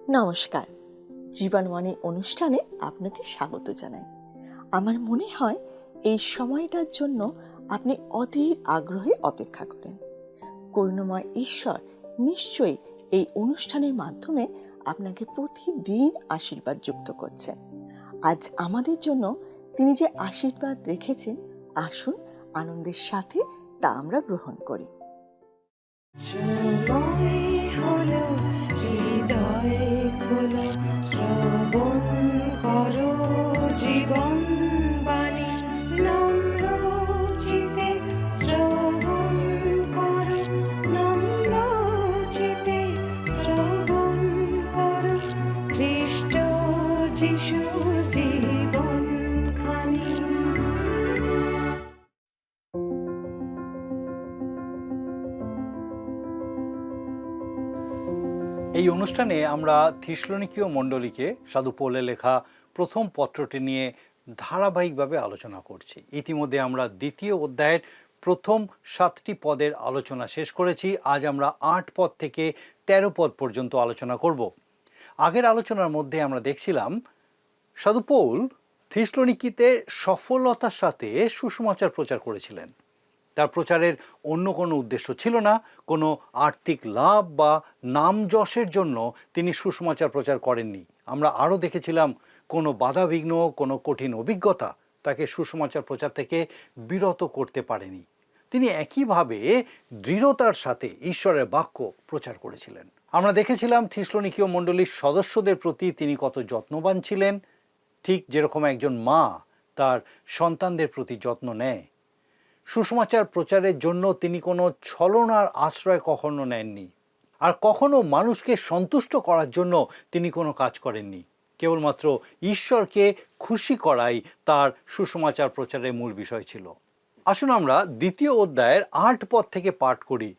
নমস্কার, জীবনবাণী অনুষ্ঠানে আপনাকে স্বাগত জানাই। আমার মনে হয় এই সময়টার জন্য আপনি অধীর আগ্রহে অপেক্ষা করেন। করুণাময় ঈশ্বর নিশ্চয়ই এই অনুষ্ঠানের মাধ্যমে আপনাকে প্রতিদিন আশীর্বাদ যুক্ত করছেন। আজ আমাদের জন্য তিনি যে আশীর্বাদ রেখেছেন, আসুন আনন্দের সাথে তা আমরা গ্রহণ করি। শ্রবণ করো জীবন বাণী, নম্র চিতে শ্রবণ করো, নম্র চিতে শ্রবণ করো খ্রিস্ট যিশুর জীবন খানি। এই অনুষ্ঠানে আমরা থিসলনিকীয় মণ্ডলীকে সাধু পৌলের লেখা প্রথম পত্রটি নিয়ে ধারাবাহিকভাবে আলোচনা করছি। ইতিমধ্যে আমরা দ্বিতীয় অধ্যায়ের প্রথম 7টি পদের আলোচনা শেষ করেছি। আজ আমরা 8 পদ থেকে 13 পদ পর্যন্ত আলোচনা করব। আগের আলোচনার মধ্যে আমরা দেখছিলাম সাধু পৌল থিসলনিকিতে সফলতার সাথে সুসমাচার প্রচার করেছিলেন। তার প্রচারের অন্য কোনো উদ্দেশ্য ছিল না, কোনো আর্থিক লাভ বা নাম যশের জন্য তিনি সুসমাচার প্রচার করেননি। আমরা আরও দেখেছিলাম কোনো বাধাবিঘ্ন, কোনো কঠিন অভিজ্ঞতা তাকে সুসমাচার প্রচার থেকে বিরত করতে পারেনি। তিনি একইভাবে দৃঢ়তার সাথে ঈশ্বরের বাক্য প্রচার করেছিলেন। আমরা দেখেছিলাম থিসলনিকীয় মণ্ডলীর সদস্যদের প্রতি তিনি কত যত্নবান ছিলেন, ঠিক যেরকম একজন মা তার সন্তানদের প্রতি যত্ন নেয়। সুসমাচার প্রচারের জন্য তিনি কোনো ছলনার আশ্রয় কখনো নেননি, আর কখনো মানুষকে সন্তুষ্ট করার জন্য তিনি কোনো কাজ করেননি। কেবলমাত্র ঈশ্বরকে খুশি করাই তার সুসমাচার প্রচারের মূল বিষয় ছিল। আসুন আমরা দ্বিতীয় অধ্যায়ের 8 পদ থেকে পাঠ করি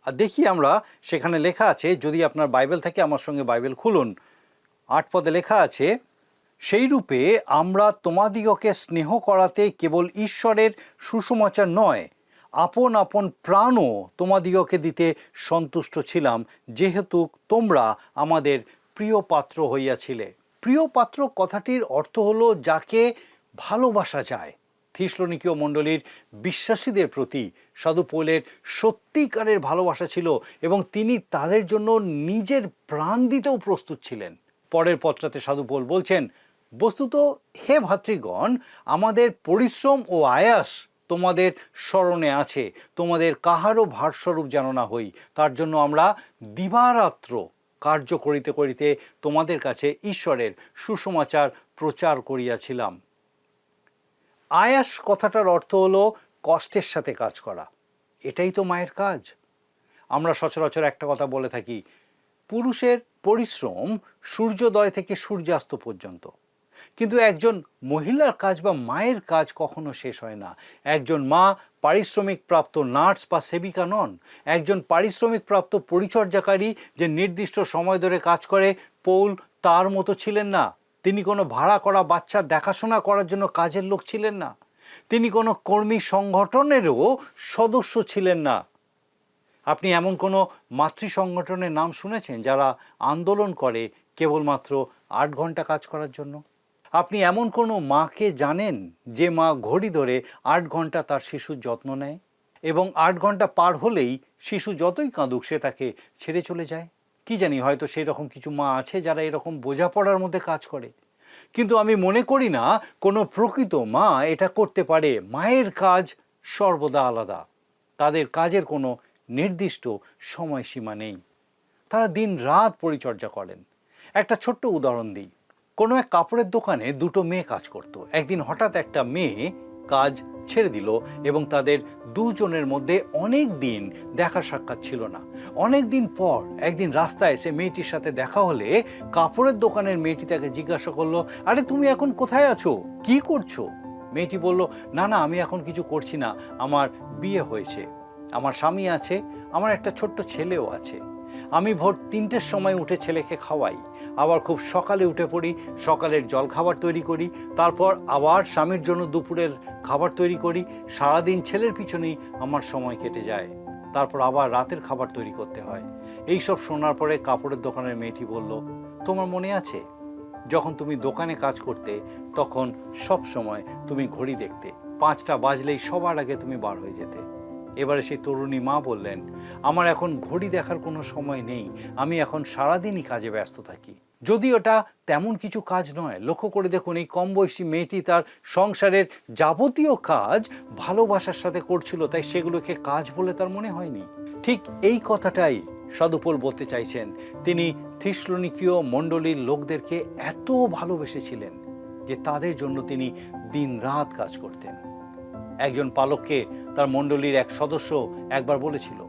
আর দেখি আমরা সেখানে লেখা আছে, যদি আপনার বাইবেল থাকে আমার সঙ্গে বাইবেল খুলুন। 8 পদে লেখা আছে, সেই রূপে আমরা তোমাদিগকে স্নেহ করাতে কেবল ঈশ্বরের সুসমাচার নয়, আপন আপন প্রাণও তোমাদিগকে দিতে সন্তুষ্ট ছিলাম, যেহেতু তোমরা আমাদের প্রিয় পাত্র হইয়াছিলে। প্রিয় পাত্র কথাটির অর্থ হলো যাকে ভালোবাসা যায়। থিসলনিকীয় মণ্ডলীর বিশ্বাসীদের প্রতি সাধু পৌলের সত্যিকারের ভালোবাসা ছিল এবং তিনি তাদের জন্য নিজের প্রাণ দিতেও প্রস্তুত ছিলেন। পরের পত্রাতে সাধু পৌল বলছেন, বস্তুত হে ভাতৃগণ, আমাদের পরিশ্রম ও আয়াস তোমাদের স্মরণে আছে, তোমাদের কাহারও ভারস্বরূপ যেন না হই। তার জন্য আমরা দিবারাত্র কার্য করিতে করিতে তোমাদের কাছে ঈশ্বরের সুসমাচার প্রচার করিয়াছিলাম। আয়াস কথাটার অর্থ হলো কষ্টের সাথে কাজ করা। এটাই তো মায়ের কাজ। আমরা সচরাচর একটা কথা বলে থাকি, পুরুষের পরিশ্রম সূর্যোদয় থেকে সূর্যাস্ত পর্যন্ত, কিন্তু একজন মহিলার কাজ বা মায়ের কাজ কখনো শেষ হয় না। একজন মা পারিশ্রমিক প্রাপ্ত নার্স বা সেবিকা নন। একজন পারিশ্রমিক প্রাপ্ত পরিচর্যাকারী যে নির্দিষ্ট সময় ধরে কাজ করে, পৌল তার মতো ছিলেন না। তিনি কোনো ভাড়া করা বাচ্চার দেখাশোনা করার জন্য কাজের লোক ছিলেন না। তিনি কোনো কর্মী সংগঠনেরও সদস্য ছিলেন না। আপনি এমন কোনো মাতৃ সংগঠনের নাম শুনেছেন যারা আন্দোলন করে কেবলমাত্র 8 ঘন্টা কাজ করার জন্য? আপনি এমন কোনো মাকে জানেন যে মা ঘড়ি ধরে 8 ঘন্টা তার শিশুর যত্ন নেয় এবং 8 ঘন্টা পার হলেই শিশু যতই কাঁদুক সে তাকে ছেড়ে চলে যায়? কি জানি, হয়তো সেই রকম কিছু মা আছে যারা এরকম বোঝাপড়ার মধ্যে কাজ করে, কিন্তু আমি মনে করি না কোনো প্রকৃত মা এটা করতে পারে। মায়ের কাজ সর্বদা আলাদা। তাদের কাজের কোনো নির্দিষ্ট সময়সীমা নেই। তারা দিন রাত পরিচর্যা করেন। একটা ছোট্ট উদাহরণ দিই। কোনো এক কাপড়ের দোকানে 2টো মেয়ে কাজ করত। একদিন হঠাৎ একটা মেয়ে কাজ ছেড়ে দিল এবং তাদের দুজনের মধ্যে অনেক দিন দেখা সাক্ষাৎ ছিল না। অনেক দিন পর একদিন রাস্তায় এসে মেয়েটির সাথে দেখা হলে কাপড়ের দোকানের মেয়েটি তাকে জিজ্ঞাসা করলো, আরে তুমি এখন কোথায় আছো, কি করছো? মেয়েটি বলল, না না, আমি এখন কিছু করছি না, আমার বিয়ে হয়েছে, আমার স্বামী আছে, আমার একটা ছোট্ট ছেলেও আছে। আমি ভোর 3টের সময় উঠে ছেলেকে খাওয়াই, আবার খুব সকালে উঠে পড়ি, সকালের জল খাবার তৈরি করি, তারপর আবার স্বামীর জন্য দুপুরের খাবার তৈরি করি। সারাদিন ছেলের পিছনেই আমার সময় কেটে যায়। তারপর আবার রাতের খাবার তৈরি করতে হয়। এইসব শোনার পরে কাপড়ের দোকানের মেয়েটি বলল, তোমার মনে আছে যখন তুমি দোকানে কাজ করতে তখন সব সময় তুমি ঘড়ি দেখতে, 5টা বাজলেই সবার আগে তুমি বার হয়ে যেতে। এবারে সেই তরুণী মা বললেন, আমার এখন ঘড়ি দেখার কোনো সময় নেই, আমি এখন সারাদিনই কাজে ব্যস্ত থাকি। যদি ওটা তেমন কিছু কাজ নয়, লক্ষ্য করে দেখুন এই কম বয়সী মেয়েটি তার সংসারের যাবতীয় কাজ ভালোবাসার সাথে করছিল, তাই সেগুলোকে কাজ বলে তার মনে হয়নি। ঠিক এই কথাটাই সাধু পৌল বলতে চাইছেন। তিনি থিসলনিকীয় মণ্ডলীর লোকদেরকে এত ভালোবেসেছিলেন যে তাদের জন্য তিনি দিনরাত কাজ করতেন। একজন পালককে তার মণ্ডলীর এক সদস্য একবার বলেছিল,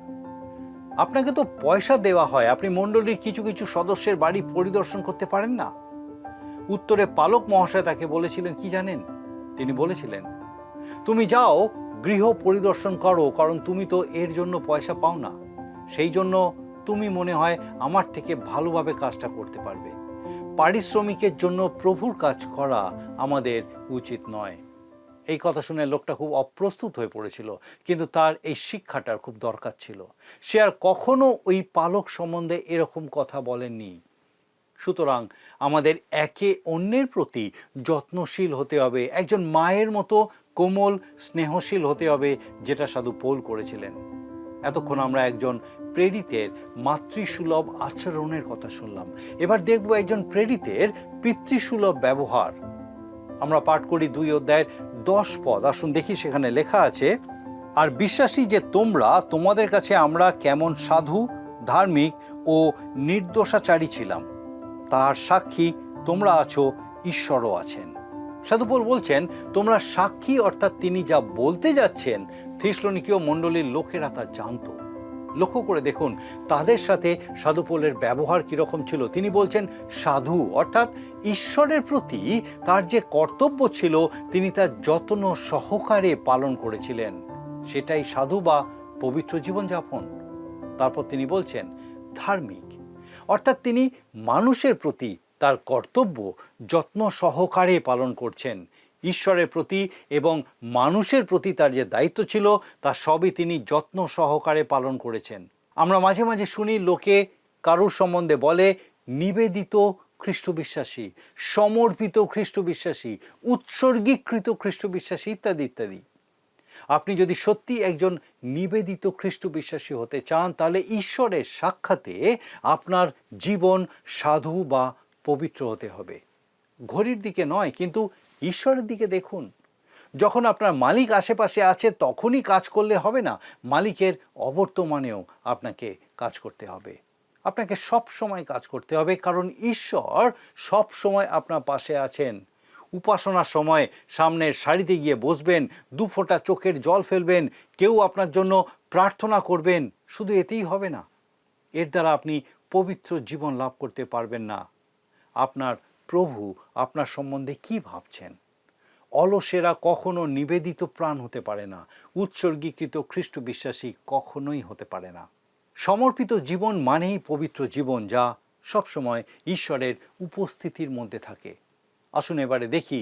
আপনাকে তো পয়সা দেওয়া হয়, আপনি মণ্ডলীর কিছু কিছু সদস্যের বাড়ি পরিদর্শন করতে পারেন না? উত্তরে পালক মহাশয় তাকে বলেছিলেন কি জানেন? তিনি বলেছিলেন, তুমি যাও গৃহ পরিদর্শন করো, কারণ তুমি তো এর জন্য পয়সা পাও না, সেই জন্য তুমি মনে হয় আমার থেকে ভালোভাবে কাজটা করতে পারবে। পারিশ্রমিকের জন্য প্রভুর কাজ করা আমাদের উচিত নয়। এই কথা শুনে লোকটা খুব অপ্রস্তুত হয়ে পড়েছিল, কিন্তু তার এই শিক্ষাটার খুব দরকার ছিল। সে আর কখনো ওই পালক সম্বন্ধে এরকম কথা বলেননি। সুতরাং আমাদের একে অন্যের প্রতি যত্নশীল হতে হবে, একজন মায়ের মতো কোমল স্নেহশীল হতে হবে, যেটা সাধু পৌল করেছিলেন। এতক্ষণ আমরা একজন প্রেরিতের মাতৃসুলভ আচরণের কথা শুনলাম। এবার দেখব একজন প্রেরিতের পিতৃসুলভ ব্যবহার। আমরা পাঠ করি 2 অধ্যায়ের 10 পদ। আসুন দেখি, সেখানে লেখা আছে, আর বিশ্বাসী যে তোমরা, তোমাদের কাছে আমরা কেমন সাধু, ধার্মিক ও নির্দোষাচারী ছিলাম, তার সাক্ষী তোমরা আছো, ঈশ্বরও আছেন। সাধু পৌল বলছেন তোমরা সাক্ষী, অর্থাৎ তিনি যা বলতে যাচ্ছেন থিসলনিকীয় মণ্ডলীর লোকেরা তা জানত। লক্ষ্য করে দেখুন তাদের সাথে সাধু পৌলের ব্যবহার কিরকম ছিল। তিনি বলছেন সাধু, অর্থাৎ ঈশ্বরের প্রতি তার যে কর্তব্য ছিল তিনি তার যত্ন সহকারে পালন করেছিলেন, সেটাই সাধু বা পবিত্র জীবনযাপন। তারপর তিনি বলছেন ধার্মিক, অর্থাৎ তিনি মানুষের প্রতি তার কর্তব্য যত্ন সহকারে পালন করছেন। ঈশ্বরের প্রতি এবং মানুষের প্রতি তার যে দায়িত্ব ছিল তা সবই তিনি যত্ন সহকারে পালন করেছেন। আমরা মাঝে মাঝে শুনি লোকে কারুর সম্বন্ধে বলে নিবেদিত খ্রিস্ট বিশ্বাসী, সমর্পিত খ্রিস্ট বিশ্বাসী, উৎসর্গীকৃত খ্রিস্ট বিশ্বাসী ইত্যাদি ইত্যাদি। আপনি যদি সত্যি একজন নিবেদিত খ্রিস্ট বিশ্বাসী হতে চান, তাহলে ঈশ্বরের সাক্ষাতে আপনার জীবন সাধু বা পবিত্র হতে হবে। ঘড়ির দিকে নয়, কিন্তু ঈশ্বরের দিকে দেখুন। যখন আপনার মালিক আশেপাশে আছে তখনই কাজ করলে হবে না, মালিকের অবর্তমানেও আপনাকে কাজ করতে হবে। আপনাকে সব সময় কাজ করতে হবে, কারণ ঈশ্বর সব সময় আপনার পাশে আছেন। উপাসনার সময় সামনের সারিতে গিয়ে বসবেন, 2 ফোঁটা চোখের জল ফেলবেন, কেউ আপনার জন্য প্রার্থনা করবেন। শুধু এতেই হবে না, এর দ্বারা আপনি পবিত্র জীবন লাভ করতে পারবেন না। আপনার প্রভু আপনার সম্বন্ধে কি ভাবছেন? অলসেরা কখনো নিবেদিত প্রাণ হতে পারে না, উৎসর্গীকৃত খ্রিস্ট বিশ্বাসী কখনোই হতে পারে না। সমর্পিত জীবন মানেই পবিত্র জীবন, যা সবসময় ঈশ্বরের উপস্থিতির মধ্যে থাকে। আসুন এবারে দেখি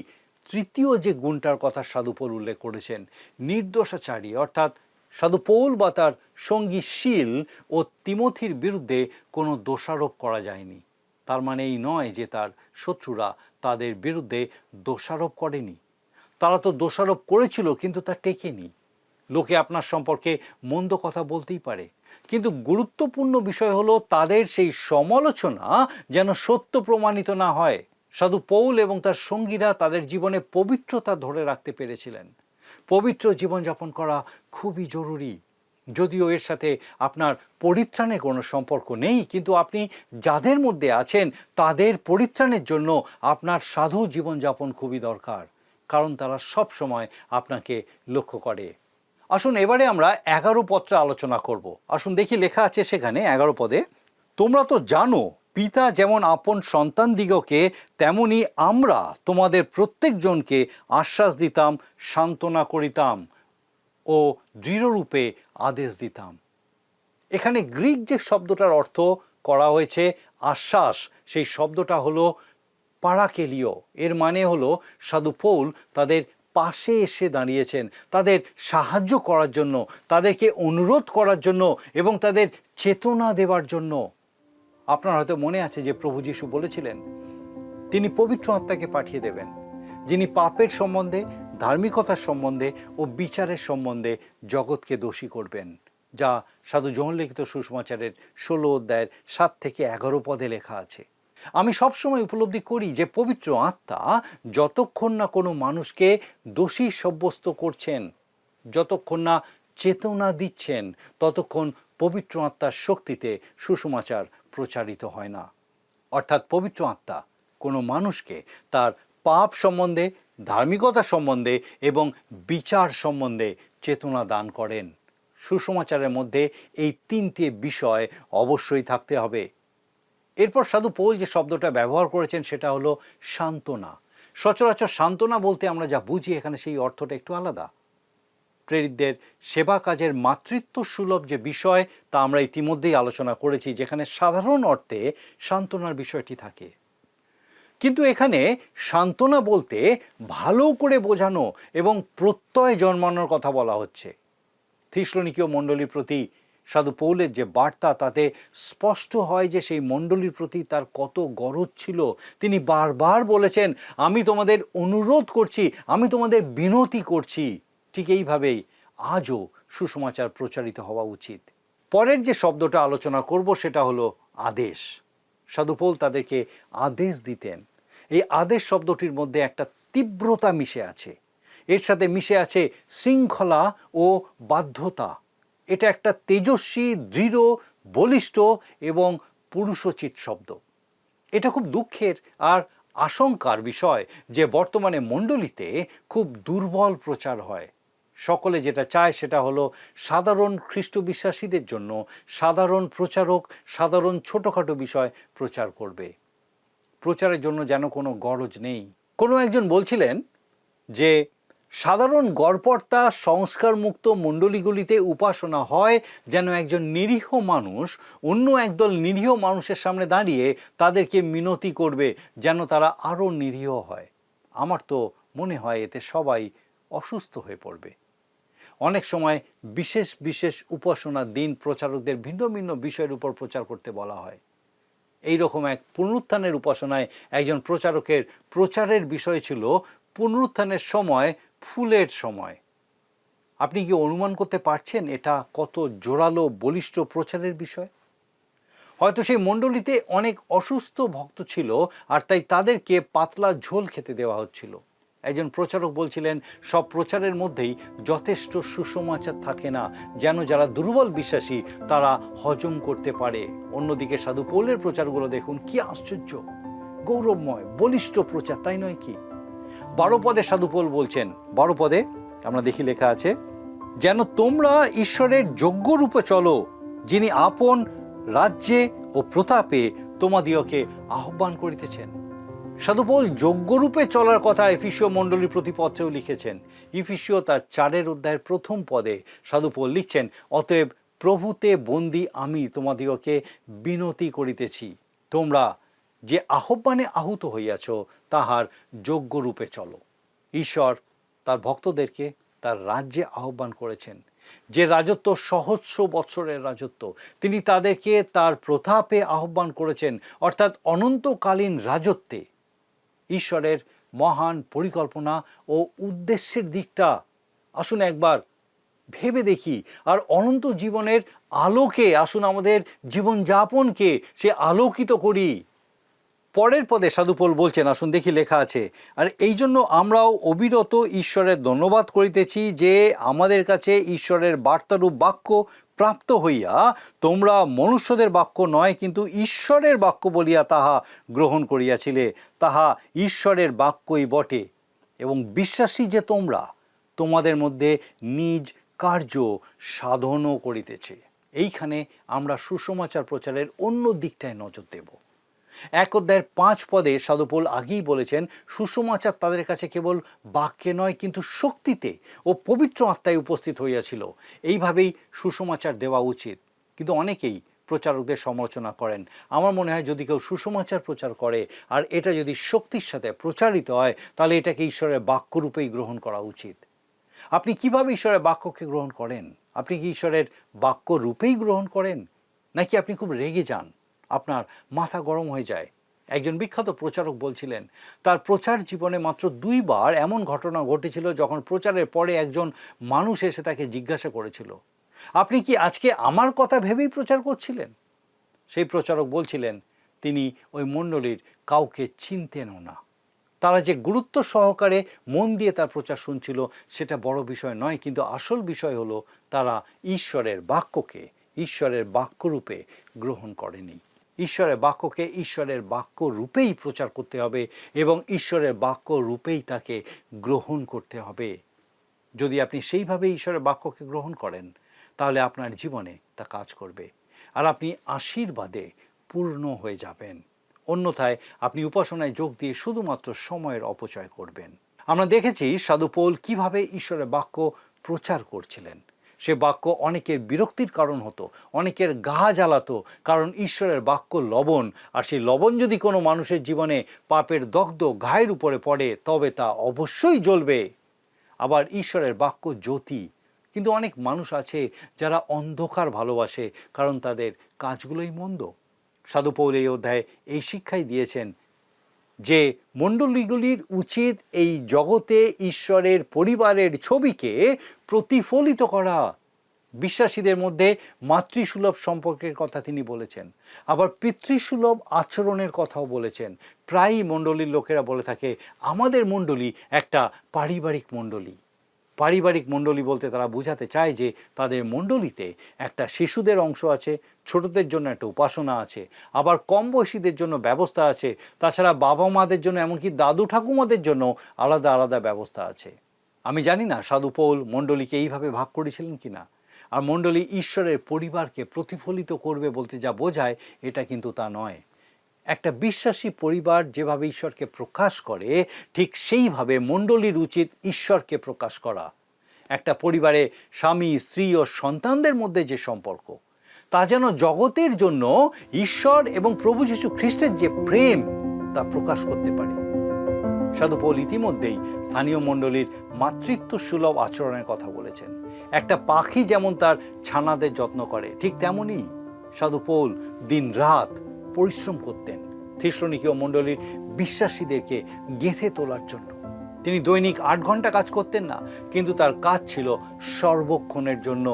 তৃতীয় যে গুণটার কথা সাধু পৌল উল্লেখ করেছেন, নির্দোষাচারী, অর্থাৎ সাধু পৌল বা তার সঙ্গী শীল ও তিমথির বিরুদ্ধে কোনো দোষারোপ করা যায়নি। তার মানে এই নয় যে তার শত্রুরা তাদের বিরুদ্ধে দোষারোপ করেনি। তারা তো দোষারোপ করেছিল, কিন্তু তা টেকেনি। লোকে আপনার সম্পর্কে মন্দ কথা বলতেই পারে, কিন্তু গুরুত্বপূর্ণ বিষয় হলো তাদের সেই সমালোচনা যেন সত্য প্রমাণিত না হয়। সাধু পৌল এবং তার সঙ্গীরা তাদের জীবনে পবিত্রতা ধরে রাখতে পেরেছিলেন। পবিত্র জীবনযাপন করা খুবই জরুরি। যদিও এর সাথে আপনার পরিত্রাণের কোনো সম্পর্ক নেই, কিন্তু আপনি যাদের মধ্যে আছেন তাদের পরিত্রাণের জন্য আপনার সাধু জীবনযাপন খুবই দরকার, কারণ তারা সব সময় আপনাকে লক্ষ্য করে। আসুন এবারে আমরা 11 পদটা আলোচনা করব। আসুন দেখি, লেখা আছে সেখানে 11 পদে, তোমরা তো জানো পিতা যেমন আপন সন্তানদিগকে তেমনি আমরা তোমাদের প্রত্যেকজনকে আশ্বাস দিতাম, সান্ত্বনা করিতাম ও দৃঢ়রূপে আদেশ দিতাম। এখানে গ্রিক যে শব্দটার অর্থ করা হয়েছে আশ্বাস, সেই শব্দটা হলো পারাকেলিও। এর মানে হলো সাধু পৌল তাদের পাশে এসে দাঁড়িয়েছেন, তাদের সাহায্য করার জন্য, তাদেরকে অনুরোধ করার জন্য এবং তাদের চেতনা দেওয়ার জন্য। আপনার হয়তো মনে আছে যে প্রভু যিশু বলেছিলেন তিনি পবিত্র আত্মাকে পাঠিয়ে দেবেন, যিনি পাপের সম্বন্ধে, ধার্মিকতার সম্বন্ধে ও বিচারের সম্বন্ধে জগৎকে দোষী করবেন, যা সাধু যোহন লিখিত সুসমাচারের 16 অধ্যায়ের 7 থেকে 11 পদে লেখা আছে। আমি সবসময় উপলব্ধি করি যে পবিত্র আত্মা যতক্ষণ না কোনো মানুষকে দোষী সাব্যস্ত করছেন, যতক্ষণ না চেতনা দিচ্ছেন, ততক্ষণ পবিত্র আত্মার শক্তিতে সুসমাচার প্রচারিত হয় না। অর্থাৎ পবিত্র আত্মা কোনো মানুষকে তার পাপ সম্বন্ধে, ধার্মিকতা সম্বন্ধে এবং বিচার সম্বন্ধে চেতনা দান করেন। সুসমাচারের মধ্যে এই 3টে বিষয় অবশ্যই থাকতে হবে। এরপর সাধু পৌল যে শব্দটা ব্যবহার করেছেন সেটা হলো সান্ত্বনা। সচরাচর সান্ত্বনা বলতে আমরা যা বুঝি এখানে সেই অর্থটা একটু আলাদা। প্রেরিতদের সেবা কাজের মাতৃত্ব সুলভ যে বিষয় তা আমরা ইতিমধ্যেই আলোচনা করেছি, যেখানে সাধারণ অর্থে সান্ত্বনার বিষয়টি থাকে। কিন্তু এখানে সান্ত্বনা বলতে ভালো করে বোঝানো এবং প্রত্যয় জন্মানোর কথা বলা হচ্ছে। থিসলনিকীয় মণ্ডলীর প্রতি সাধু পৌলের যে বার্তা, তাতে স্পষ্ট হয় যে সেই মণ্ডলীর প্রতি তার কত গরজ ছিল। তিনি বারবার বলেছেন, আমি তোমাদের অনুরোধ করছি, আমি তোমাদের বিনতি করছি। ঠিক এইভাবেই আজও সুসমাচার প্রচারিত হওয়া উচিত। পরের যে শব্দটা আলোচনা করব সেটা হলো আদেশ। সাধু পৌল তাদেরকে আদেশ দিতেন। এই আদেশ শব্দটির মধ্যে একটা তীব্রতা মিশে আছে, এর সাথে মিশে আছে শৃঙ্খলা ও বাধ্যতা। এটা একটা তেজস্বী, দৃঢ়, বলিষ্ঠ এবং পুরুষোচিত শব্দ। এটা খুব দুঃখের আর আশঙ্কার বিষয় যে বর্তমানে মণ্ডলীতে খুব দুর্বল প্রচার হয়। সকলে যেটা চায় সেটা হলো সাধারণ খ্রিস্ট বিশ্বাসীদের জন্য সাধারণ প্রচারক সাধারণ ছোটোখাটো বিষয় প্রচার করবে। প্রচারের জন্য যেন কোনো গরজ নেই। কোনো একজন বলছিলেন যে সাধারণ গড়পড়তা সংস্কারমুক্ত মণ্ডলীগুলিতে উপাসনা হয় যেন একজন নিরীহ মানুষ অন্য একদল নিরীহ মানুষের সামনে দাঁড়িয়ে তাদেরকে মিনতি করবে যেন তারা আরও নিরীহ হয়। আমার তো মনে হয় এতে সবাই অসুস্থ হয়ে পড়বে। অনেক সময় বিশেষ বিশেষ উপাসনার দিন প্রচারকদের ভিন্ন ভিন্ন বিষয়ের উপর প্রচার করতে বলা হয়। এই রকম এক পুনরুত্থানের উপাসনায় একজন প্রচারকের প্রচারের বিষয় ছিল পুনরুত্থানের সময় ফুলের সময়। আপনি কি অনুমান করতে পারছেন এটা কত জোরালো বলিষ্ঠ প্রচারের বিষয়? হয়তো সেই মণ্ডলীতে অনেক অসুস্থ ভক্ত ছিল আর তাই তাদেরকে পাতলা ঝোল খেতে দেওয়া হচ্ছিল। একজন প্রচারক বলছিলেন, সব প্রচারের মধ্যেই যথেষ্ট সুসমাচার থাকে না যেন যারা দুর্বল বিশ্বাসী তারা হজম করতে পারে। অন্যদিকে সাধু পৌলের প্রচারগুলো দেখুন, কি আশ্চর্য, গৌরবময়, বলিষ্ঠ প্রচার, তাই নয় কি? 12 পদে সাধু পৌল বলছেন, 12 পদে আমরা দেখি লেখা আছে, যেন তোমরা ঈশ্বরের যোগ্য রূপে চলো, যিনি আপন রাজ্যে ও প্রতাপে তোমাদিওকে আহ্বান করিতেছেন। সাধু পৌল যোগ্যরূপে চলার কথা এফিসীয় মণ্ডলীর প্রতি পত্রেও লিখেছেন। এফিসীয় তার 4 অধ্যায়ের 1 পদে সাধু পৌল লিখছেন, অতএব প্রভুতে বন্দী আমি তোমাদিওকে বিনতি করিতেছি, তোমরা যে আহ্বানে আহুত হইয়াছ তাহার যোগ্যরূপে চলো। ঈশ্বর তার ভক্তদেরকে তার রাজ্যে আহ্বান করেছেন, যে রাজত্ব সহস্র বৎসরের রাজত্ব। তিনি তাদেরকে তার প্রতাপে আহ্বান করেছেন, অর্থাৎ অনন্তকালীন রাজত্বে। ঈশ্বরের মহান পরিকল্পনা ও উদ্দেশ্যের দিকটা আসুন একবার ভেবে দেখি, আর অনন্ত জীবনের আলোকে আসুন আমাদের জীবনযাপনকে সে আলোকিত করি। পরের পদে সাধু পৌল বলছেন, আসুন দেখি লেখা আছে, আর এই জন্য আমরাও অবিরত ঈশ্বরের ধন্যবাদ করিতেছি যে আমাদের কাছে ঈশ্বরের বার্তারূপ বাক্য প্রাপ্ত হইয়া তোমরা মনুষ্যদের বাক্য নয় কিন্তু ঈশ্বরের বাক্য বলিয়া তাহা গ্রহণ করিয়াছিলে, তাহা ঈশ্বরের বাক্যই বটে, এবং বিশ্বাসী যে তোমরা তোমাদের মধ্যে নিজ কার্য সাধনও করিতেছে। এইখানে আমরা সুসমাচার প্রচারের অন্য দিকটায় নজর দেব। 1 অধ্যায়ের 5 পদে সাধু পৌল আগেই বলেছেন, সুসমাচার তাদের কাছে কেবল বাক্যে নয় কিন্তু শক্তিতে ও পবিত্র আত্মায় উপস্থিত হইয়াছিল। এইভাবেই সুসমাচার দেওয়া উচিত। কিন্তু অনেকেই প্রচারকদের সমালোচনা করেন। আমার মনে হয় যদি কেউ সুসমাচার প্রচার করে আর এটা যদি শক্তির সাথে প্রচারিত হয়, তাহলে এটাকে ঈশ্বরের বাক্যরূপেই গ্রহণ করা উচিত। আপনি কিভাবে ঈশ্বরের বাক্যকে গ্রহণ করেন? আপনি কি ঈশ্বরের বাক্য রূপেই গ্রহণ করেন, নাকি আপনি খুব রেগে যান, আপনার মাথা গরম হয়ে যায়? একজন বিখ্যাত প্রচারক বলছিলেন তার প্রচার জীবনে মাত্র 2 বার এমন ঘটনা ঘটেছিল যখন প্রচারের পরে একজন মানুষ এসে তাকে জিজ্ঞাসা করেছিল, আপনি কি আজকে আমার কথা ভেবেই প্রচার করছিলেন? সেই প্রচারক বলছিলেন তিনি ওই মণ্ডলীর কাউকে চিনতেনও না। তারা যে গুরুত্ব সহকারে মন দিয়ে তার প্রচার শুনছিল সেটা বড় বিষয় নয়, কিন্তু আসল বিষয় হলো তারা ঈশ্বরের বাক্যকে ঈশ্বরের বাক্যরূপে গ্রহণ করেনি। ঈশ্বরের বাক্যকে ঈশ্বরের বাক্য রূপেই প্রচার করতে হবে এবং ঈশ্বরের বাক্য রূপেই তাকে গ্রহণ করতে হবে। যদি আপনি সেইভাবে ঈশ্বরের বাক্যকে গ্রহণ করেন, তাহলে আপনার জীবনে তা কাজ করবে আর আপনি আশীর্বাদে পূর্ণ হয়ে যাবেন। অন্যথায় আপনি উপাসনায় যোগ দিয়ে শুধুমাত্র সময়ের অপচয় করবেন। আমরা দেখেছি সাধু পৌল কিভাবে ঈশ্বরের বাক্য প্রচার করছিলেন। সে বাক্য অনেকের বিরক্তির কারণ হতো, অনেকের গা জ্বালাতো, কারণ ঈশ্বরের বাক্য লবণ, আর সেই লবণ যদি কোনো মানুষের জীবনে পাপের দগ্ধ গায়ের উপরে পড়ে তবে তা অবশ্যই জ্বলবে। আবার ঈশ্বরের বাক্য জ্যোতি, কিন্তু অনেক মানুষ আছে যারা অন্ধকার ভালোবাসে কারণ তাদের কাজগুলোই মন্দ। সাধু পৌল এই অধ্যায়ে এই শিক্ষাই দিয়েছেন যে মণ্ডলীগুলির উচিত এই জগতে ঈশ্বরের পরিবারের ছবিকে প্রতিফলিত করা। বিশ্বাসীদের মধ্যে মাতৃসুলভ সম্পর্কের কথা তিনি বলেছেন, আবার পিতৃসুলভ আচরণের কথাও বলেছেন। প্রায়ই মণ্ডলীর লোকেরা বলে থাকে আমাদের মণ্ডলী একটা পারিবারিক মণ্ডলী। পারিবারিক মণ্ডলী বলতে তারা বোঝাতে চায় যে তাদের মণ্ডলীতে একটা শিশুদের অংশ আছে, ছোটদের জন্য একটা উপাসনা আছে, আবার কম বয়সীদের জন্য ব্যবস্থা আছে, তাছাড়া বাবা মাদের জন্য এমনকি দাদু ঠাকুমাদের জন্য আলাদা আলাদা ব্যবস্থা আছে। আমি জানি না সাধু পৌল মণ্ডলীকে এইভাবে ভাগ করেছিলেন কিনা। আর মণ্ডলী ঈশ্বরের পরিবারকে প্রতিফলিত করবে বলতে যা বোঝায় এটা কিন্তু তা নয়। একটা বিশ্বাসী পরিবার যেভাবে ঈশ্বরকে প্রকাশ করে ঠিক সেইভাবে মণ্ডলীর উচিত ঈশ্বরকে প্রকাশ করা। একটা পরিবারে স্বামী স্ত্রী ও সন্তানদের মধ্যে যে সম্পর্ক তা যেন জগতের জন্য ঈশ্বর এবং প্রভু যীশু খ্রিস্টের যে প্রেম তা প্রকাশ করতে পারে। সাধু পৌল ইতিমধ্যেই স্থানীয় মণ্ডলীর মাতৃত্ব সুলভ আচরণের কথা বলেছেন। একটা পাখি যেমন তার ছানাদের যত্ন করে, ঠিক তেমনই সাধু পৌল দিন রাত পরিশ্রম করতেন থিসলনিকীয় মণ্ডলীর বিশ্বাসীদেরকে গেঁথে তোলার জন্য। তিনি দৈনিক 8 ঘন্টা কাজ করতেন না, কিন্তু তার কাজ ছিল সর্বক্ষণের জন্য।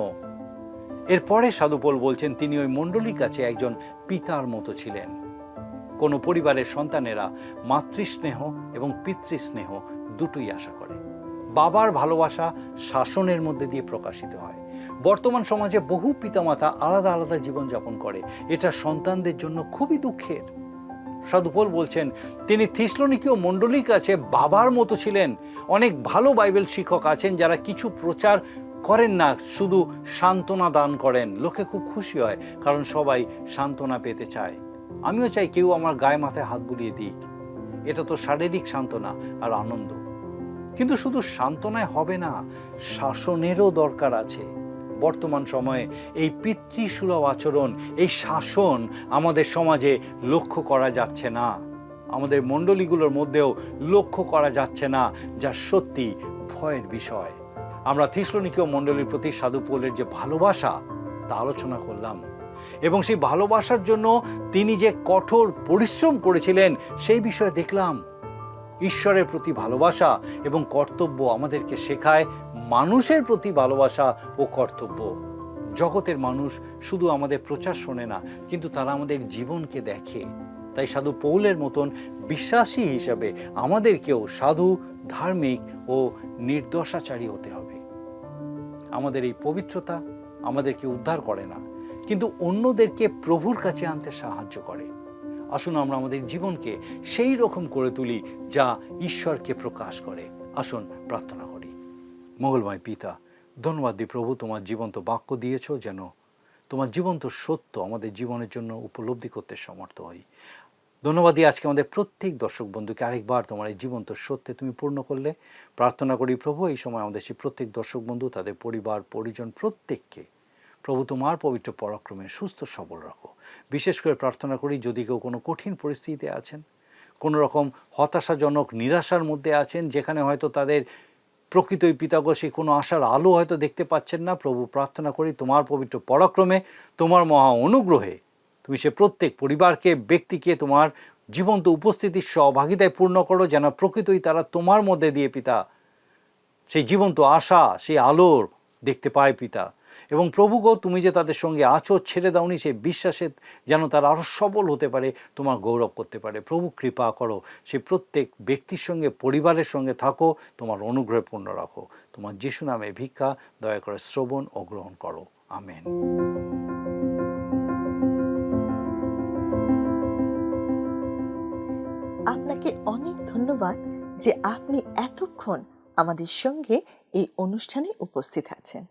এরপরে সাধু পৌল বলছেন তিনি ওই মণ্ডলীর কাছে একজন পিতার মতো ছিলেন। কোনো পরিবারের সন্তানেরা মাতৃস্নেহ এবং পিতৃস্নেহ দুটোই আশা করে। বাবার ভালোবাসা শাসনের মধ্যে দিয়ে প্রকাশিত হয়। বর্তমান সমাজে বহু পিতামাতা আলাদা আলাদা জীবনযাপন করে, এটা সন্তানদের জন্য খুবই দুঃখের। সাধু পৌল বলছেন তিনি থিসলনিকীয় মণ্ডলীর কাছে বাবার মতো ছিলেন। অনেক ভালো বাইবেল শিক্ষক আছেন যারা কিছু প্রচার করেন না, শুধু সান্ত্বনা দান করেন। লোকে খুব খুশি হয় কারণ সবাই সান্ত্বনা পেতে চায়। আমিও চাই কেউ আমার গায়ে মাথায় হাত বুলিয়ে দিক, এটা তো শারীরিক সান্ত্বনা আর আনন্দ। কিন্তু শুধু সান্ত্বনায় হবে না, শাসনেরও দরকার আছে। বর্তমান সময়ে এই পিতৃসুলভ আচরণ, এই শাসন আমাদের সমাজে লক্ষ্য করা যাচ্ছে না, আমাদের মণ্ডলীগুলোর মধ্যেও লক্ষ্য করা যাচ্ছে না, যা সত্যি ভয়ের বিষয়। আমরা থিসলনিকীয় মণ্ডলীর প্রতি সাধু পৌলের যে ভালোবাসা তা আলোচনা করলাম, এবং সেই ভালোবাসার জন্য তিনি যে কঠোর পরিশ্রম করেছিলেন সেই বিষয়ে দেখলাম। ঈশ্বরের প্রতি ভালোবাসা এবং কর্তব্য আমাদেরকে শেখায় মানুষের প্রতি ভালোবাসা ও কর্তব্য। জগতের মানুষ শুধু আমাদের প্রচার শোনে না, কিন্তু তারা আমাদের জীবনকে দেখে। তাই সাধু পৌলের মতন বিশ্বাসী হিসাবে আমাদেরকেও সাধু, ধার্মিক ও নির্দশাচারী হতে হবে। আমাদের এই পবিত্রতা আমাদেরকে উদ্ধার করে না, কিন্তু অন্যদেরকে প্রভুর কাছে আনতে সাহায্য করে। আসুন আমরা আমাদের জীবনকে সেই রকম করে তুলি যা ঈশ্বরকে প্রকাশ করে। আসুন প্রার্থনা করি। মঙ্গলময় পিতা, ধন্যবাদ দিই প্রভু, তোমার জীবন্ত বাক্য দিয়েছ যেন তোমার জীবন্ত সত্য আমাদের জীবনের জন্য উপলব্ধি করতে সমর্থ হই। ধন্যবাদ দিই আজকে আমাদের প্রত্যেক দর্শক বন্ধুকে আরেকবার তোমার এই জীবন্ত সত্যে তুমি পূর্ণ করলে। প্রার্থনা করি প্রভু এই সময় আমাদের সেই প্রত্যেক দর্শক বন্ধু, তাদের পরিবার পরিজন প্রত্যেককে প্রভু তোমার পবিত্র পরাক্রমে সুস্থ সবল রাখো। বিশেষ করে প্রার্থনা করি যদি কেউ কোনো কঠিন পরিস্থিতিতে আছেন, কোনো রকম হতাশাজনক নিরাশার মধ্যে আছেন, যেখানে হয়তো তাদের প্রকৃতই পিতাগো সেই কোনো আশার আলো হয়তো দেখতে পাচ্ছেন না, প্রভু প্রার্থনা করি তোমার পবিত্র পরাক্রমে, তোমার মহা অনুগ্রহে তুমি সে প্রত্যেক পরিবারকে, ব্যক্তিকে তোমার জীবন্ত উপস্থিতির সহভাগিতায় পূর্ণ করো, যেন প্রকৃতই তারা তোমার মধ্যে দিয়ে পিতা সেই জীবন্ত আশা, সেই আলোর দেখতে পায় পিতা। এবং প্রভুগো তুমি যে তাদের সঙ্গে আছো, ছেড়ে দাওনি, সেই বিশ্বাসে যেন তারা আরও সবল হতে পারে, তোমার গৌরব করতে পারে। প্রভু কৃপা করো, সেই প্রত্যেক ব্যক্তির সঙ্গে, পরিবারের সঙ্গে থাকো, তোমার অনুগ্রহে পূর্ণ রাখো। তোমার যিশু নামে ভিক্ষা, দয়া করে শ্রবণ ও গ্রহণ করো। আমেন। আপনাকে অনেক ধন্যবাদ যে আপনি এতক্ষণ আমাদের সঙ্গে এই অনুষ্ঠানে উপস্থিত আছেন।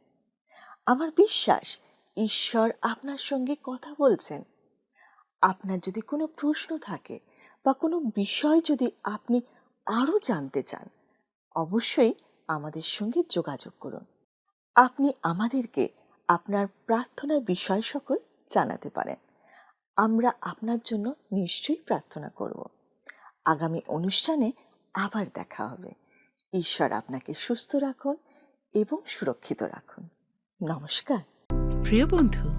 আমার বিশ্বাস ঈশ্বর আপনার সঙ্গে কথা বলছেন। আপনার যদি কোনো প্রশ্ন থাকে বা কোনো বিষয় যদি আপনি আরও জানতে চান, অবশ্যই আমাদের সঙ্গে যোগাযোগ করুন। আপনি আমাদেরকে আপনার প্রার্থনার বিষয় সকল জানাতে পারেন। আমরা আপনার জন্য নিশ্চয়ই প্রার্থনা করব। আগামী অনুষ্ঠানে আবার দেখা হবে। ঈশ্বর আপনাকে সুস্থ রাখুন এবং সুরক্ষিত রাখুন। নমস্কার। প্রিয় বন্ধু,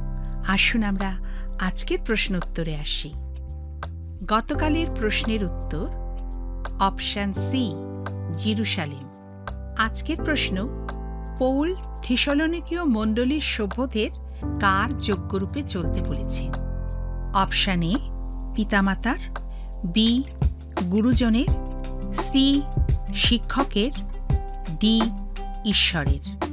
আসুন আমরা আজকের প্রশ্ন উত্তরে আসি। গতকালের প্রশ্নের উত্তর অপশন সি, জেরুসালেম। আজকের প্রশ্ন, পৌল থিসলনিকীয় মণ্ডলীর সভ্যদের কার যোগ্যরূপে চলতে বলেছেন? অপশন এ, পিতামাতার, বি, গুরুজনের, সি, শিক্ষকের, ডি, ঈশ্বরের।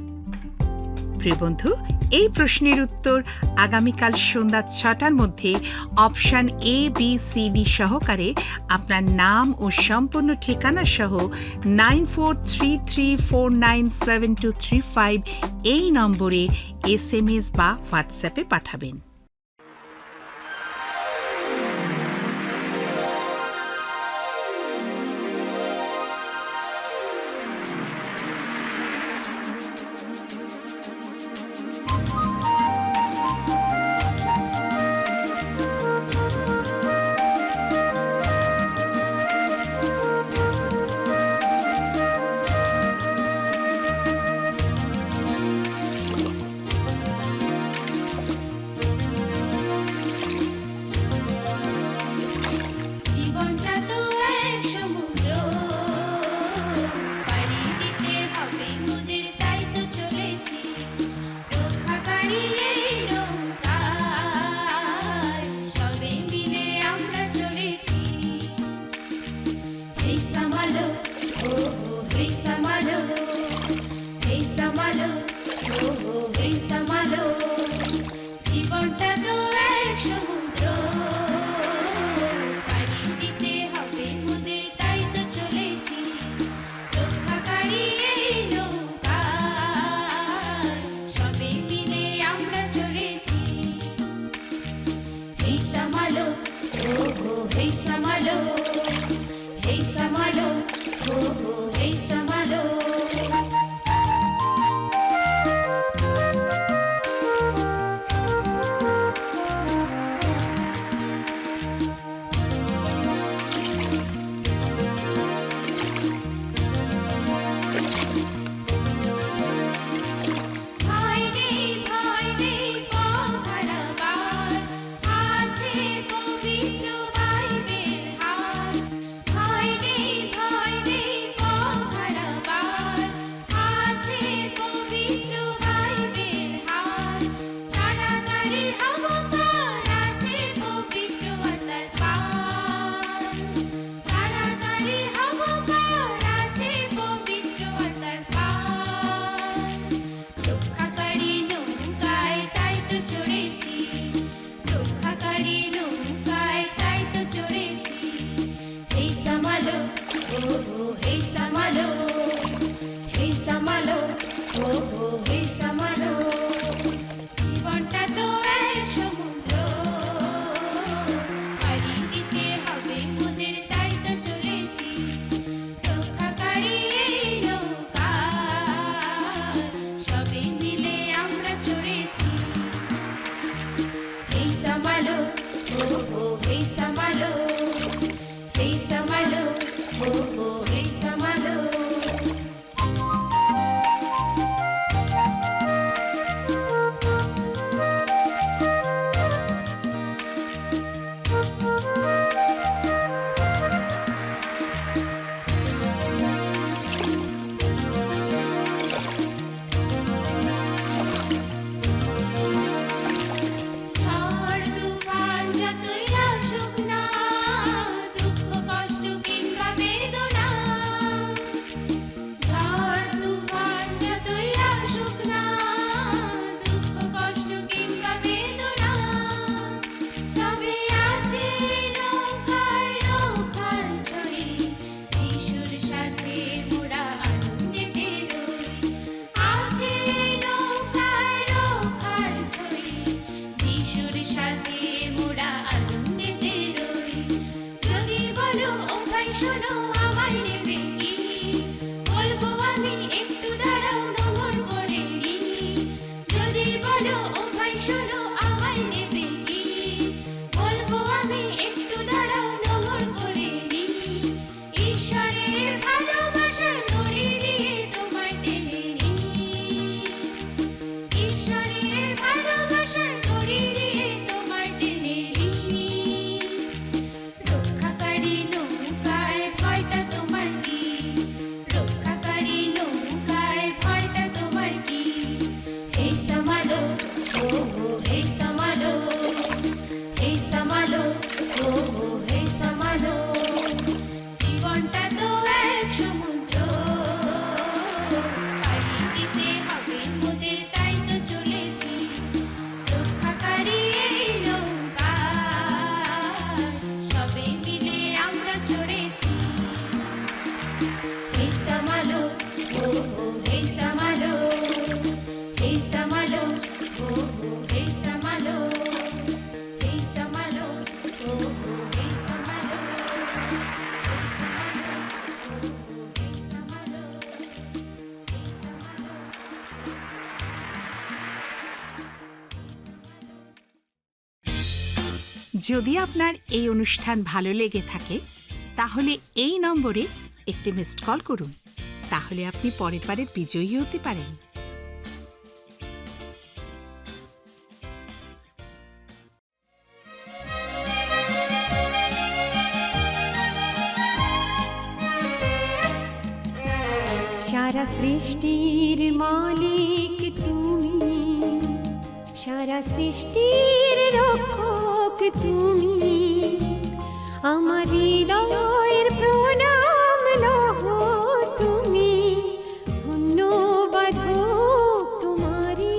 প্রিয় বন্ধু, এই প্রশ্নের উত্তর আগামীকাল সন্ধ্যা 6টার মধ্যে option A, B, C, D সহকারে আপনার নাম ও সম্পূর্ণ ঠিকানা সহ 9433497235 এই নম্বরে SMS বা হোয়াটসঅ্যাপে পাঠাবেন। শোনো আমায় নেবে কি বলবো আমি একটু দাঁড়াও নমর করে নি যদি বলো ও ভাই শোনো আমায় নেবে কি বলবো আমি একটু দাঁড়াও নমর করে নি ঈশ্বরের ভালোবাসা নড়ি দিয়ে তোমায় টেনে নি ঈশ্বরের ভালোবাসা নড়ি দিয়ে তোমায় টেনে নি রক্ষাকারী নৌকায় ভয়টা তোমার কি রক্ষাকারী নৌকায় ভয়টা তোমার কি হে সামালো ও হে সামালো হে সামালো ও হে সামালো জীবনটা তো এক সমুদ্র পাড়ি দিতে হবে মোদের তাই তো চলেছি রক্ষাকারী এই নৌকা সবে মিলে আমরা চড়েছি হে সামালো ও হে সামালো হে সামালো ও হে সামালো হে সামালো ও হে সামালো যদি আপনার এই অনুষ্ঠান ভালো লেগে থাকে তাহলে এই নম্বরে একটি মিসড কল করুন। তাহলে আপনি পরের বারের বিজয়ী হতে পারেন। সারা সৃষ্টির মালিক তুমি সারা সৃষ্টির রক্ষক তুমি আমার হৃদয়ের প্রণাম লহ তুমি ধন্যবাদ হোক তোমারি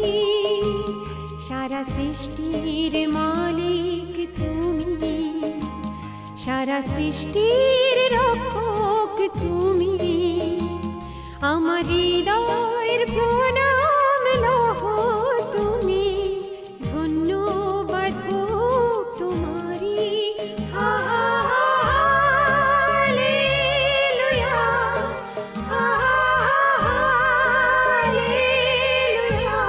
সারা সৃষ্টির মালিক তুমি সারা সৃষ্টির রক্ষক তুমি আমার হৃদয়ের প্রণাম লহ তুমি ধন্যবাদ হোক তোমারি হালেলুয়া হালেলুয়া হালেলুয়া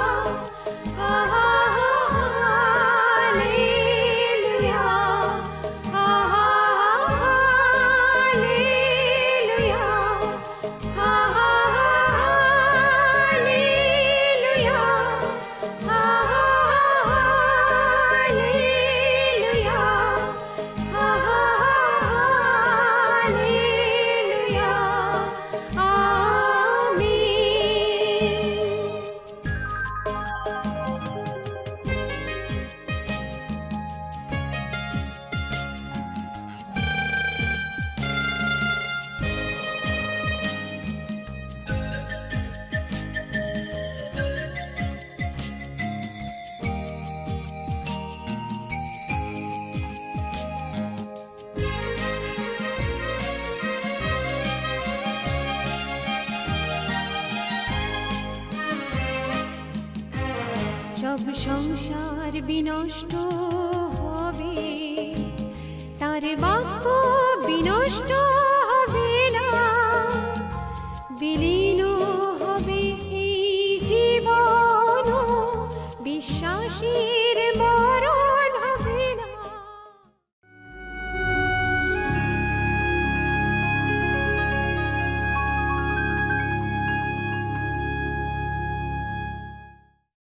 সব সংসার বিনষ্ট হবে তার বাক্য বিনষ্ট হবে না বিলীন হবে এই জীবন বিশ্বাসীর মরণ